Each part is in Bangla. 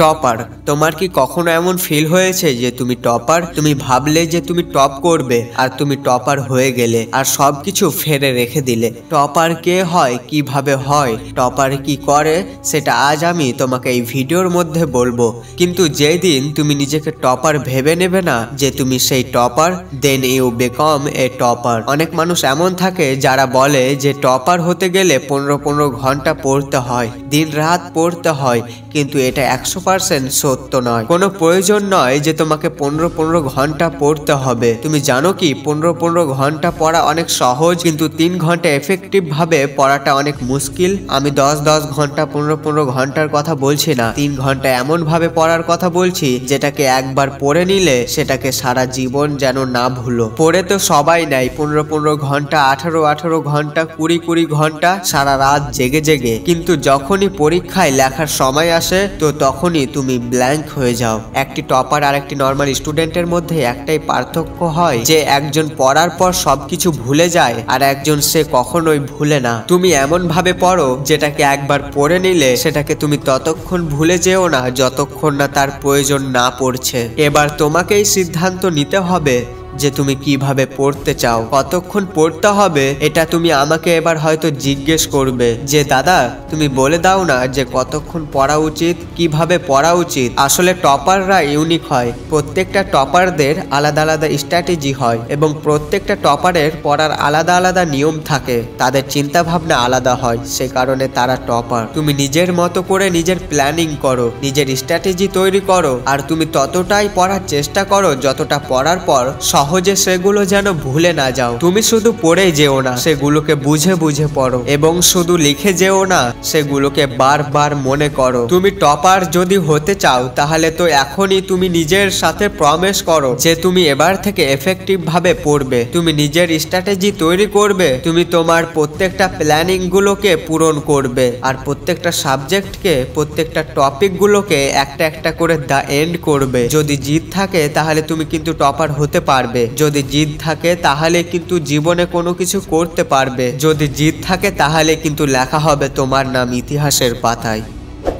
টপার। তোমার কি কখনো এমন ফিল হয়েছে যে তুমি টপার? তুমি ভাবলে যে তুমি টপ করবে আর তুমি টপার হয়ে গেলে আর সবকিছু ফেলে রেখে দিলে। টপার কে হয়, কিভাবে হয়, টপার কি করে, সেটা আজ আমি তোমাকে এই ভিডিওর মধ্যে বলবো। কিন্তু যেই দিন তুমি নিজেকে টপার ভেবে নেবে না যে তুমি সেই topper, then you become a topper. অনেক মানুষ এমন থাকে যারা বলে যে টপার হতে গেলে 15 ঘন্টা পড়তে হয়, দিন রাত পড়তে হয়, কিন্তু এটা 100% সত্য নয়। কোনো প্রয়োজন নয় যে তোমাকে 15 ঘন্টা পড়তে হবে। তুমি জানো কি 15 ঘন্টা পড়া অনেক সহজ, কিন্তু 3 ঘন্টা এফেক্টিভ ভাবে পড়াটা অনেক মুশকিল। আমি 10 ঘন্টা 15 ঘন্টার কথা বলছি না, 3 ঘন্টা এমন ভাবে পড়ার কথা বলছি যেটাকে একবার পড়ে নিলে সেটাকে সারা জীবন যেন না ভুলো। পড়ে তো সবাই নাই 15 ঘন্টা, 18 ঘন্টা, 20 ঘন্টা সারা রাত জেগে জেগে, কিন্তু যখনই পরীক্ষায় লেখার সময় আসে তো তখনই তুমি ব্ল্যাঙ্ক হয়ে যাও। একটি টপার আর একটি নর্মাল স্টুডেন্টের মধ্যে একটাই পার্থক্য হয় যে একজন পড়ার পর সবকিছু ভুলে যায় আর একজন সে কখনোই ভুলে না। তুমি এমন ভাবে পড়ো যেটাকে একবার পড়ে নিলে সেটাকে তুমি ততক্ষণ ভুলে যেও না যতক্ষণ না তার প্রয়োজন না পড়ছে। এবার তোমাকেই সিদ্ধান্ত নিতে হবে যে তুমি কিভাবে পড়তে চাও, কতক্ষণ পড়তে হবে। এটা তুমি আমাকে এবার হয়তো জিজ্ঞেস করবে যে দাদা তুমি বলে দাও না যে কতক্ষণ পড়া উচিত, কিভাবে পড়া উচিত। আসলে টপাররা ইউনিক হয়, প্রত্যেকটা টপারদের আলাদা আলাদা স্ট্র্যাটেজি হয় এবং প্রত্যেকটা টপারের পড়ার আলাদা আলাদা নিয়ম থাকে, তাদের চিন্তা ভাবনা আলাদা হয়, সে কারণে তারা টপার। তুমি নিজের মতো করে নিজের প্ল্যানিং করো, নিজের স্ট্র্যাটেজি তৈরি করো আর তুমি ততটাই পড়ার চেষ্টা করো যতটা পড়ার পর সহজে সেগুলো যেন ভুলে না যাও। তুমি শুধু পড়ে যেও না, সেগুলোকে বুঝে বুঝে পড়ো এবং শুধু লিখে যেও না, সেগুলোকে বারবার মনে করো। তুমি টপার যদি হতে চাও তাহলে তো এখনই তুমি নিজের সাথে প্রমিস করো যে তুমি এবার থেকে এফেক্টিভ ভাবে পড়বে, তুমি নিজের স্ট্র্যাটেজি তৈরি করবে, তুমি তোমার প্রত্যেকটা প্ল্যানিং গুলোকে পূরণ করবে আর প্রত্যেকটা সাবজেক্টকে, প্রত্যেকটা টপিক গুলোকে একটা একটা করে দা এন্ড করবে। যদি জিদ থাকে তাহলে তুমি কিন্তু টপার হতে পারবে, যদি জিদ থাকে তাহলে কিন্তু জীবনে কোনো কিছু করতে পারবে, যদি জিদ থাকে তাহলে কিন্তু লেখা হবে তোমার নাম ইতিহাসের পাতায়।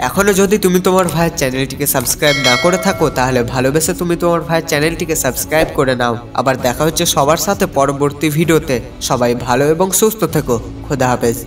এখনো যদি তুমি তোমার ভাইয়ের চ্যানেলটিকে সাবস্ক্রাইব না করে থাকো তাহলে ভালোবেসে তুমি তোমার ভাইয়ের চ্যানেলটিকে সাবস্ক্রাইব করে নাও। আবার দেখা হচ্ছে সবার সাথে পরবর্তী ভিডিওতে। সবাই ভালো এবং সুস্থ থেকো। খোদা হাফেজ।